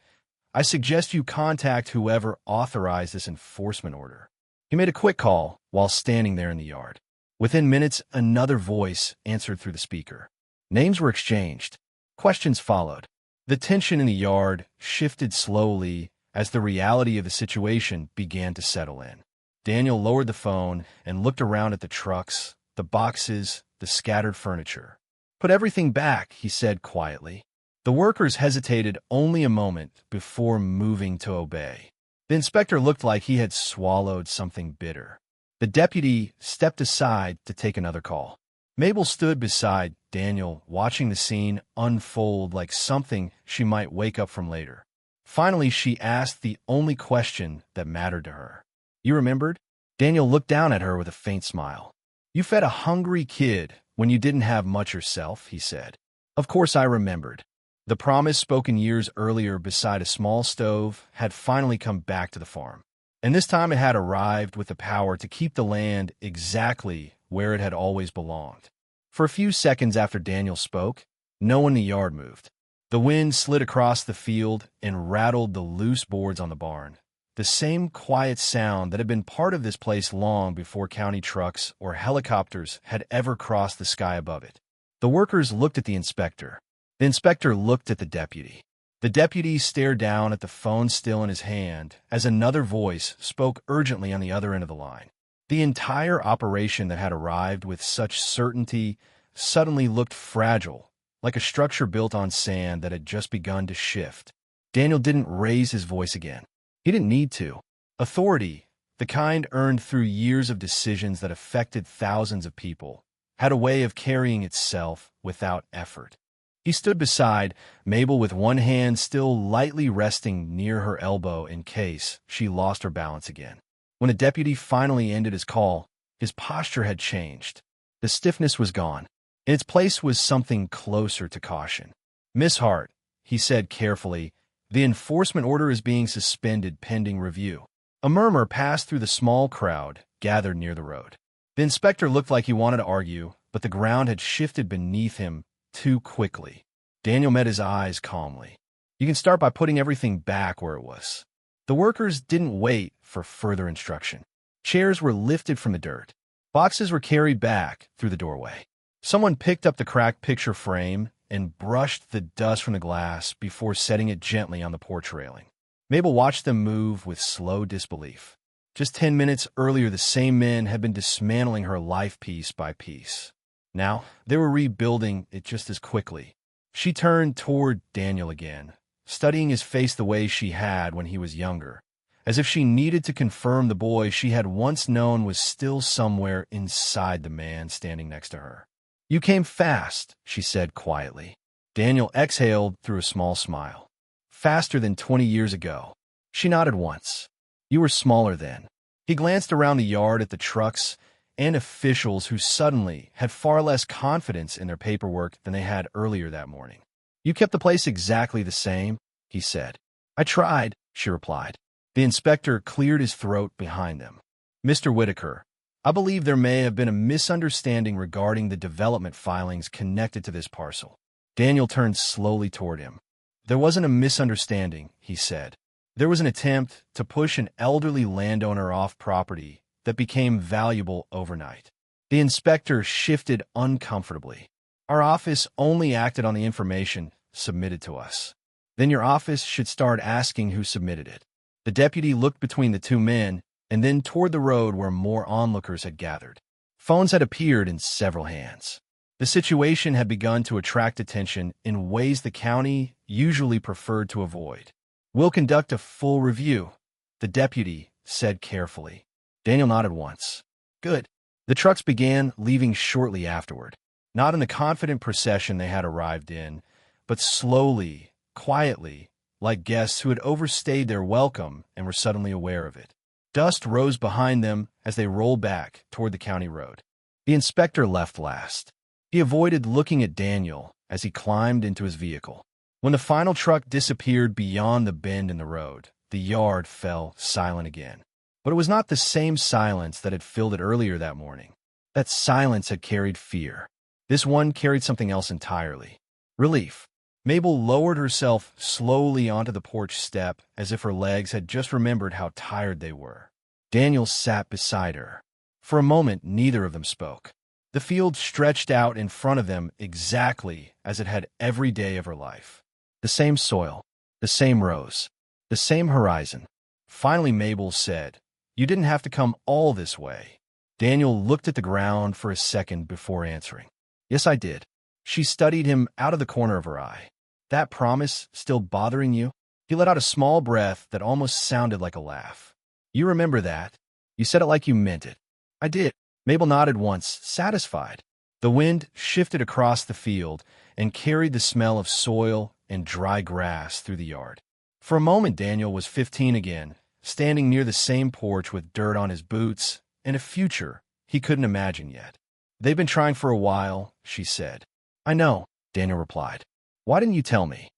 I suggest you contact whoever authorized this enforcement order." He made a quick call while standing there in the yard. Within minutes, another voice answered through the speaker. Names were exchanged. Questions followed. The tension in the yard shifted slowly as the reality of the situation began to settle in. Daniel lowered the phone and looked around at the trucks, the boxes, the scattered furniture. "Put everything back," he said quietly. The workers hesitated only a moment before moving to obey. The inspector looked like he had swallowed something bitter. The deputy stepped aside to take another call. Mabel stood beside Daniel, watching the scene unfold like something she might wake up from later. Finally, she asked the only question that mattered to her. "You remembered?" Daniel looked down at her with a faint smile. "You fed a hungry kid when you didn't have much yourself," he said. "Of course I remembered." The promise spoken years earlier beside a small stove had finally come back to the farm. And this time it had arrived with the power to keep the land exactly where it had always belonged. For a few seconds after Daniel spoke, no one in the yard moved. The wind slid across the field and rattled the loose boards on the barn. The same quiet sound that had been part of this place long before county trucks or helicopters had ever crossed the sky above it. The workers looked at the inspector. The inspector looked at the deputy. The deputy stared down at the phone still in his hand as another voice spoke urgently on the other end of the line. The entire operation that had arrived with such certainty suddenly looked fragile, like a structure built on sand that had just begun to shift. Daniel didn't raise his voice again. He didn't need to. Authority, the kind earned through years of decisions that affected thousands of people, had a way of carrying itself without effort. He stood beside Mabel with one hand still lightly resting near her elbow in case she lost her balance again. When the deputy finally ended his call, his posture had changed. The stiffness was gone. In its place was something closer to caution. "Miss Hart," he said carefully, "the enforcement order is being suspended pending review." A murmur passed through the small crowd gathered near the road. The inspector looked like he wanted to argue, but the ground had shifted beneath him too quickly. Daniel met his eyes calmly. "You can start by putting everything back where it was." The workers didn't wait for further instruction. Chairs were lifted from the dirt. Boxes were carried back through the doorway. Someone picked up the cracked picture frame and brushed the dust from the glass before setting it gently on the porch railing. Mabel watched them move with slow disbelief. Just 10 minutes earlier, the same men had been dismantling her life piece by piece. Now, they were rebuilding it just as quickly. She turned toward Daniel again, studying his face the way she had when he was younger, as if she needed to confirm the boy she had once known was still somewhere inside the man standing next to her. "You came fast," she said quietly. Daniel exhaled through a small smile. "Faster than 20 years ago." She nodded once. "You were smaller then." He glanced around the yard at the trucks and officials who suddenly had far less confidence in their paperwork than they had earlier that morning. "You kept the place exactly the same," he said. "I tried," she replied. The inspector cleared his throat behind them. "Mr. Whitaker, I believe there may have been a misunderstanding regarding the development filings connected to this parcel." Daniel turned slowly toward him. "There wasn't a misunderstanding," he said. "There was an attempt to push an elderly landowner off property that became valuable overnight." The inspector shifted uncomfortably. "Our office only acted on the information submitted to us." "Then your office should start asking who submitted it." The deputy looked between the two men and then toward the road where more onlookers had gathered. Phones had appeared in several hands. The situation had begun to attract attention in ways the county usually preferred to avoid. "We'll conduct a full review," the deputy said carefully. Daniel nodded once. "Good." The trucks began leaving shortly afterward, not in the confident procession they had arrived in, but slowly, quietly, like guests who had overstayed their welcome and were suddenly aware of it. Dust rose behind them as they rolled back toward the county road. The inspector left last. He avoided looking at Daniel as he climbed into his vehicle. When the final truck disappeared beyond the bend in the road, the yard fell silent again. But it was not the same silence that had filled it earlier that morning. That silence had carried fear. This one carried something else entirely. Relief. Mabel lowered herself slowly onto the porch step as if her legs had just remembered how tired they were. Daniel sat beside her. For a moment, neither of them spoke. The field stretched out in front of them exactly as it had every day of her life. The same soil, the same rows, the same horizon. Finally, Mabel said, "You didn't have to come all this way." Daniel looked at the ground for a second before answering. "Yes, I did." She studied him out of the corner of her eye. "That promise still bothering you?" He let out a small breath that almost sounded like a laugh. "You remember that? You said it like you meant it." "I did." Mabel nodded once, satisfied. The wind shifted across the field and carried the smell of soil and dry grass through the yard. For a moment, Daniel was 15 again, standing near the same porch with dirt on his boots and a future he couldn't imagine yet. "They've been trying for a while," she said. "I know," Daniel replied. "Why didn't you tell me?"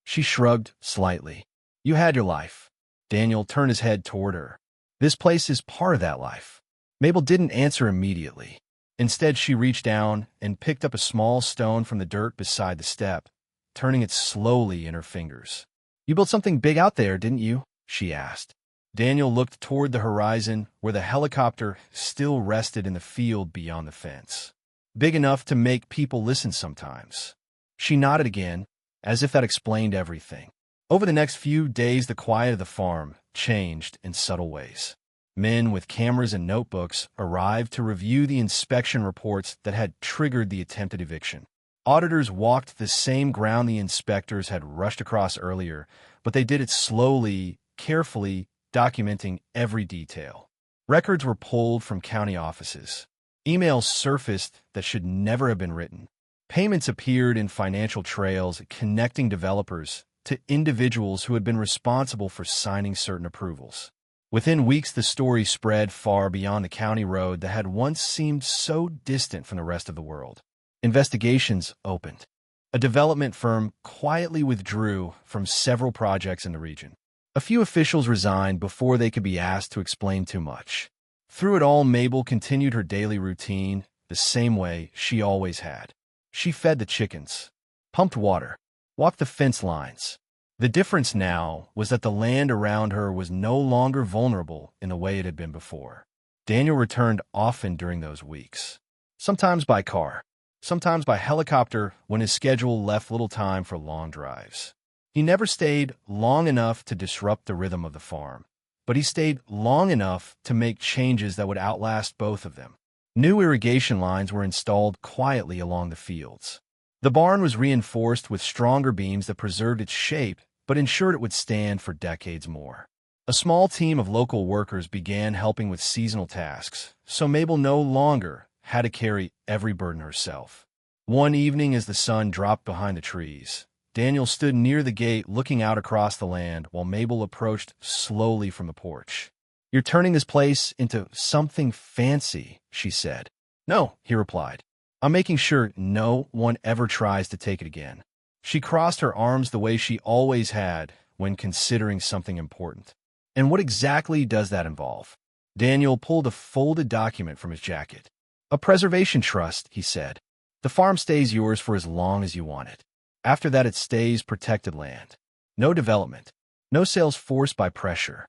She shrugged slightly. "You had your life." Daniel turned his head toward her. "This place is part of that life." Mabel didn't answer immediately. Instead, she reached down and picked up a small stone from the dirt beside the step, turning it slowly in her fingers. "You built something big out there, didn't you?" she asked. Daniel looked toward the horizon where the helicopter still rested in the field beyond the fence. "Big enough to make people listen sometimes." She nodded again, as if that explained everything. Over the next few days, the quiet of the farm changed in subtle ways. Men with cameras and notebooks arrived to review the inspection reports that had triggered the attempted eviction. Auditors walked the same ground the inspectors had rushed across earlier, but they did it slowly, carefully, documenting every detail. Records were pulled from county offices. Emails surfaced that should never have been written. Payments appeared in financial trails connecting developers to individuals who had been responsible for signing certain approvals. Within weeks, the story spread far beyond the county road that had once seemed so distant from the rest of the world. Investigations opened. A development firm quietly withdrew from several projects in the region. A few officials resigned before they could be asked to explain too much. Through it all, Mabel continued her daily routine the same way she always had. She fed the chickens, pumped water, walked the fence lines. The difference now was that the land around her was no longer vulnerable in the way it had been before. Daniel returned often during those weeks, sometimes by car, sometimes by helicopter when his schedule left little time for long drives. He never stayed long enough to disrupt the rhythm of the farm, but he stayed long enough to make changes that would outlast both of them. New irrigation lines were installed quietly along the fields. The barn was reinforced with stronger beams that preserved its shape but ensured it would stand for decades more. A small team of local workers began helping with seasonal tasks, so Mabel no longer had to carry every burden herself. One evening, as the sun dropped behind the trees, Daniel stood near the gate looking out across the land while Mabel approached slowly from the porch. "You're turning this place into something fancy," she said. "No," he replied. "I'm making sure no one ever tries to take it again." She crossed her arms the way she always had when considering something important. "And what exactly does that involve?" Daniel pulled a folded document from his jacket. "A preservation trust," he said. "The farm stays yours for as long as you want it. After that, it stays protected land. No development. No sales forced by pressure."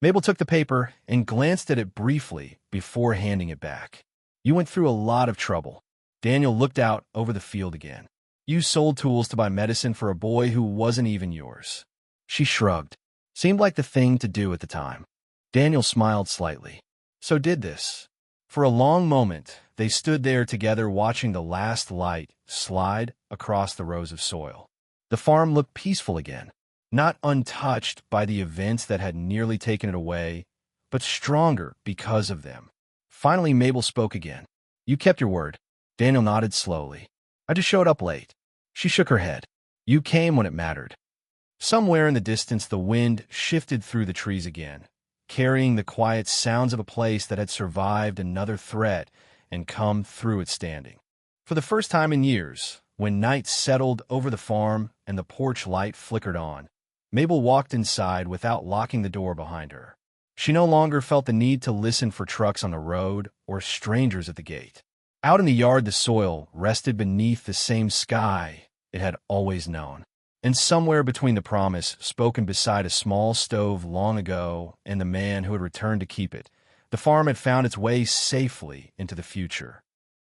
Mabel took the paper and glanced at it briefly before handing it back. "You went through a lot of trouble." Daniel looked out over the field again. "You sold tools to buy medicine for a boy who wasn't even yours." She shrugged. Seemed like the thing to do at the time. Daniel smiled slightly. So did this. For a long moment, they stood there together watching the last light slide across the rows of soil. The farm looked peaceful again, not untouched by the events that had nearly taken it away, but stronger because of them. Finally, Mabel spoke again. "You kept your word." Daniel nodded slowly. "I just showed up late." She shook her head. "You came when it mattered." Somewhere in the distance, the wind shifted through the trees again, carrying the quiet sounds of a place that had survived another threat and come through it standing. For the first time in years, when night settled over the farm and the porch light flickered on, Mabel walked inside without locking the door behind her. She no longer felt the need to listen for trucks on the road or strangers at the gate. Out in the yard, the soil rested beneath the same sky it had always known. And somewhere between the promise spoken beside a small stove long ago and the man who had returned to keep it, the farm had found its way safely into the future.